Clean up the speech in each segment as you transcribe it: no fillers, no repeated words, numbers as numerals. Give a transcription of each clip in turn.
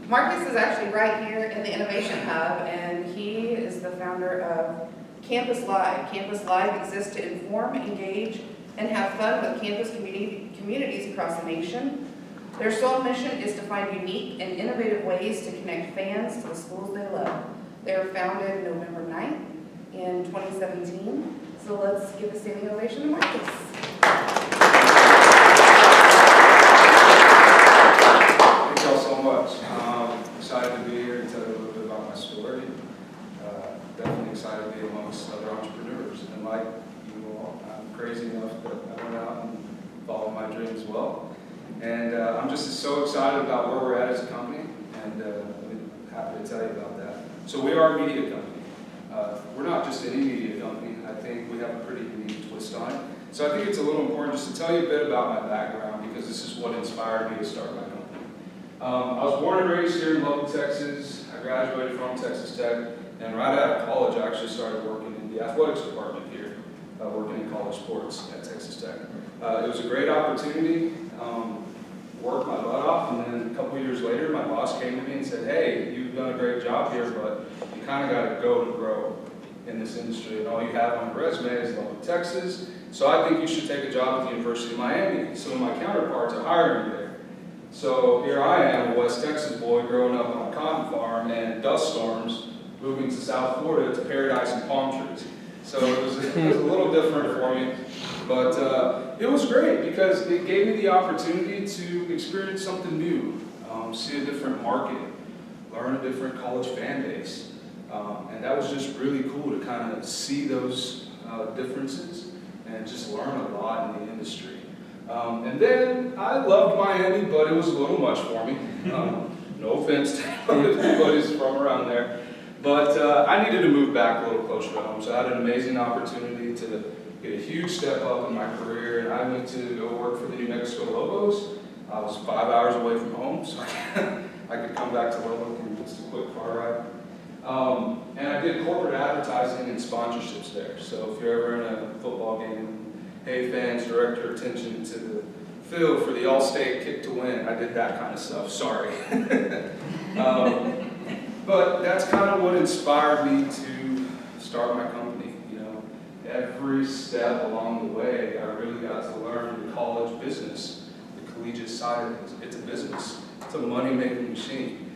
Marcus is actually right here in the Innovation Hub, and he is the founder of Campus Live. Campus Live exists to inform, engage, and have fun with campus communities across the nation. Their sole mission is to find unique and innovative ways to connect fans to the schools they love. They were founded November 9th in 2017. So let's give a standing ovation to Marcus. Thank y'all so much. Excited to be here and tell you a little bit about my story. Definitely excited to be amongst other entrepreneurs. And like you all, I'm crazy enough that I went out and followed my dream as well. And I'm just so excited about where we're at as a company, and I'm happy to tell you about that. So we are a media company. We're not just any media company. I think we have a pretty unique twist on it. So I think it's a little important just to tell you a bit about my background, because this is what inspired me to start my company. I was born and raised here in Lubbock, Texas. I graduated from Texas Tech, and right out of college I actually started working in the athletics department here, working in college sports at Texas Tech. It was a great opportunity. Worked my butt off, and then a couple years later my boss came to me and said, hey, you've done a great job here, but you kind of got to go to grow in this industry, and all you have on your resume is Lubbock, Texas, so I think you should take a job at the University of Miami. Some of my counterparts are hiring me there. So here I am, a West Texas boy growing up on a cotton farm and dust storms, moving to South Florida to paradise and palm trees. So it was a little different for me. But it was great because it gave me the opportunity to experience something new, see a different market, learn a different college fan base. And that was just really cool to kind of see those differences and just learn a lot in the industry. And then I loved Miami, but it was a little much for me. No offense to anybody who's from around there. But I needed to move back a little closer to home, so I had an amazing opportunity to get a huge step up in my career, and I went to go work for the New Mexico Lobos. I was 5 hours away from home, so I could come back to Lubbock in just a quick car ride. And I did corporate advertising and sponsorships there. So if you're ever in a football game, hey fans, direct your attention to the field for the Allstate kick to win. I did that kind of stuff, sorry. But that's kind of what inspired me to start my company. You know, every step along the way, I really got to learn the college business, the collegiate side of it. It's a business. It's a money-making machine.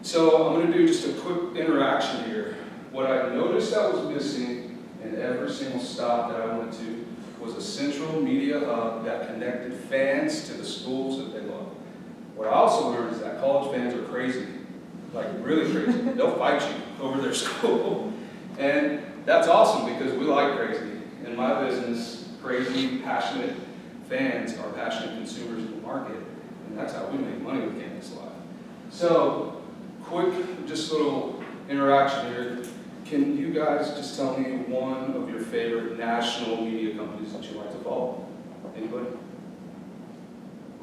So I'm going to do just a quick interaction here. What I noticed that was missing in every single stop that I went to was a central media hub that connected fans to the schools that they love. What I also learned is that college fans are crazy. Like really crazy. They'll fight you over their school. And that's awesome because we like crazy. In my business, crazy, passionate fans are passionate consumers in the market. And that's how we make money with Campus Live. So, quick, just little interaction here. Can you guys just tell me one of your favorite national media companies that you like to follow? Anybody?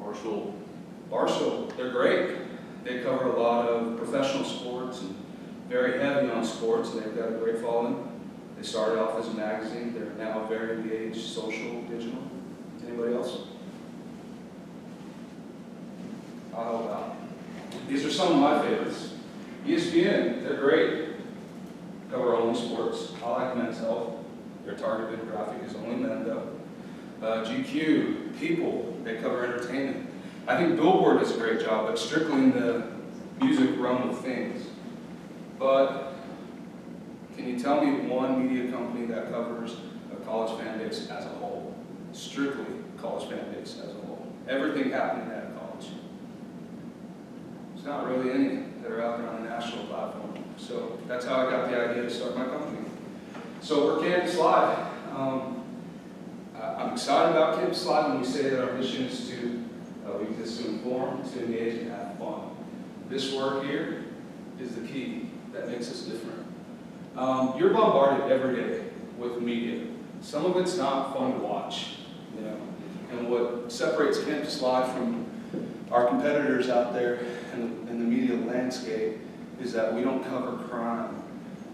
Barstool. They're great. They cover a lot of professional sports and very heavy on sports, and they've got a great following. They started off as a magazine. They're now very engaged, social, digital. Anybody else? I'll help out. These are some of my favorites. ESPN, they're great. Cover only sports. I like Men's Health. Their target demographic is only men, though. GQ, People, they cover entertainment. I think Billboard does a great job, but strictly in the music realm of things. But can you tell me one media company that covers a college fan base as a whole? Strictly college fan base as a whole. Everything happening at a college. There's not really any that are out there on a national platform. So that's how I got the idea to start my company. So we're Campus Live. I'm excited about Campus Live when we say that our mission is to we exist to inform, to engage, and have fun. This work here is the key that makes us different. You're bombarded every day with media. Some of it's not fun to watch, you know. And what separates Campus Live from our competitors out there in the media landscape is that we don't cover crime,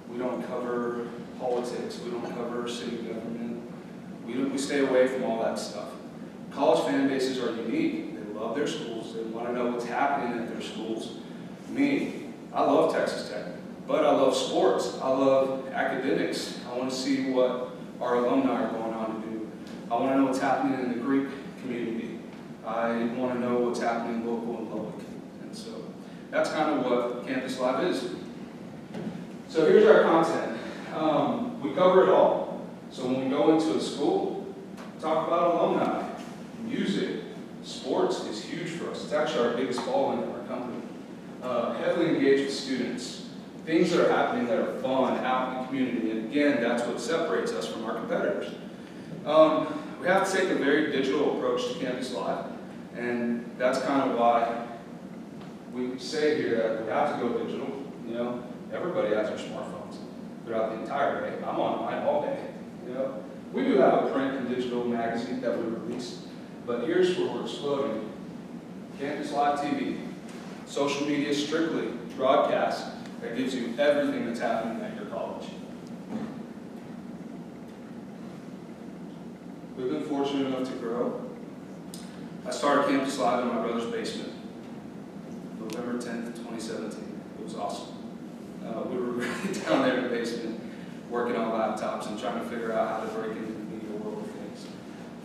we don't cover politics, we don't cover city government. We stay away from all that stuff. College fan bases are unique. They love their schools. They want to know what's happening at their schools. Me, I love Texas Tech, but I love sports. I love academics. I want to see what our alumni are going on to do. I want to know what's happening in the Greek community. I want to know what's happening local in Lubbock. And so that's kind of what Campus Live is. So here's our content. We cover it all. So when we go into a school, talk about alumni, music, sports is huge for us. It's actually our biggest ball in our company. Heavily engaged with students, things that are happening that are fun out in the community. And again, that's what separates us from our competitors. We have to take a very digital approach to Campus Live, and that's kind of why we say here that we have to go digital. You know, everybody has their smartphones throughout the entire day. I'm on mine all day. You know, we do have a print and digital magazine that we release, but here's where we're exploding: Campus Live TV, social media strictly, broadcast that gives you everything that's happening at your college. We've been fortunate enough to grow. I started Campus Live in my brother's basement, November 10th, 2017. It was awesome. We were really down there in the basement, working on laptops and trying to figure out how to break into the media world of things.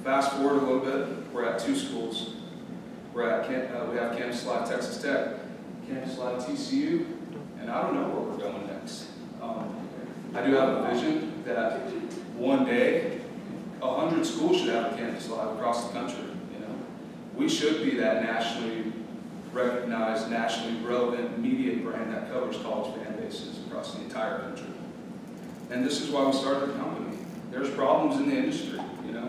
Fast forward a little bit, we're at 2 schools. We have Campus Live Texas Tech, Campus Live TCU, and I don't know where we're going next. I do have a vision that one day 100 schools should have a Campus Live across the country. You know, we should be that nationally recognized, nationally relevant media brand that covers college fan bases across the entire country. And this is why we started the company. There's problems in the industry. You know,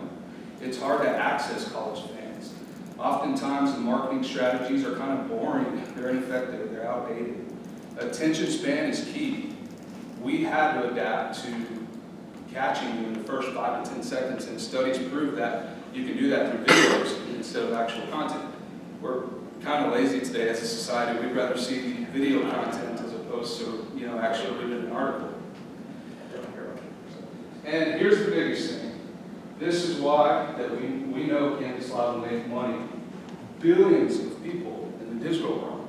it's hard to access college fans. Oftentimes, the marketing strategies are kind of boring. They're ineffective. They're outdated. Attention span is key. We had to adapt to catching you in the first 5 to 10 seconds, and studies prove that you can do that through videos instead of actual content. We're kind of lazy today as a society. We'd rather see video content as opposed to, you know, actually reading an article. And here's the biggest thing. This is why that we know Campus Live will make money. Billions of people in the digital world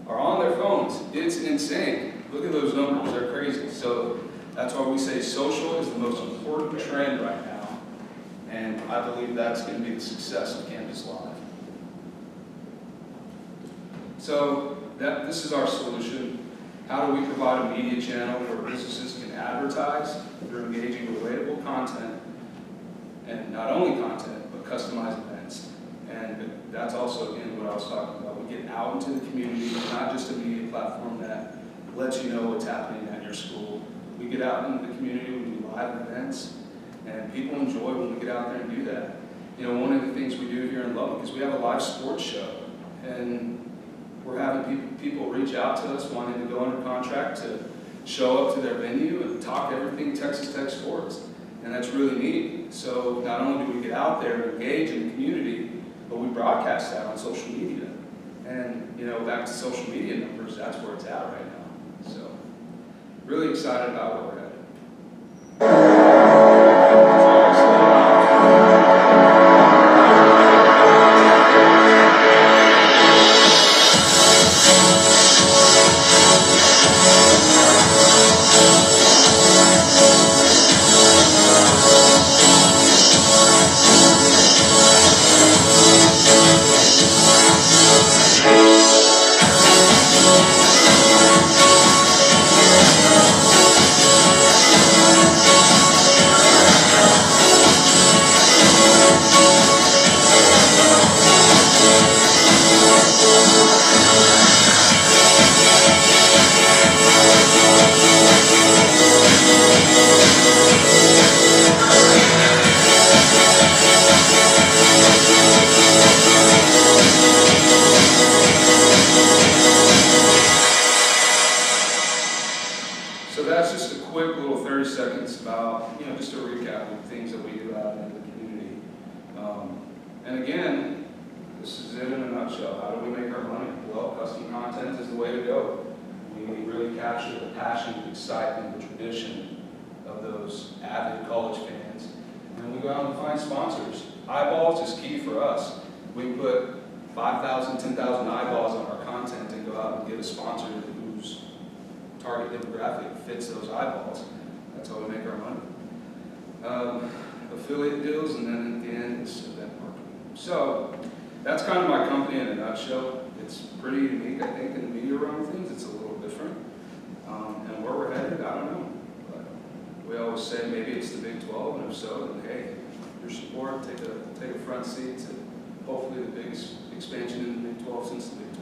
are on their phones. It's insane. Look at those numbers. They're crazy. So that's why we say social is the most important trend right now. And I believe that's going to be the success of Campus Live. So this is our solution. How do we provide a media channel where businesses can advertise through engaging relatable content, and not only content, but customized events. And that's also, again, what I was talking about. We get out into the community, not just a media platform that lets you know what's happening at your school. We get out into the community, we do live events, and people enjoy when we get out there and do that. You know, one of the things we do here in Lubbock is we have a live sports show, and we're having people reach out to us wanting to go under contract to show up to their venue and talk everything Texas Tech sports. And that's really neat. So not only do we get out there and engage in the community, but we broadcast that on social media. And, you know, back to social media numbers, that's where it's at right now. So really excited about where we're headed. So that's just a quick little 30 seconds about, you know, just a recap of things that we do out in the community. And again, this is it in a nutshell. How do we make our money? Well, custom content is the way to go. We really capture the passion, the excitement, the tradition of those avid college fans. And we go out and find sponsors. Eyeballs is key for us. We put 5,000, 10,000 eyeballs on our content and go out and give a sponsor whose target demographic fits those eyeballs. That's how we make our money. Affiliate deals, and then at the end, it's event marketing. So that's kind of my company in a nutshell. It's pretty unique, I think, in the media realm of things. It's a little different. And where we're headed, I don't know. But we always say maybe it's the Big 12, and if so, then hey, your support, take a front seat to hopefully the biggest expansion in the Big 12 since the Big 12.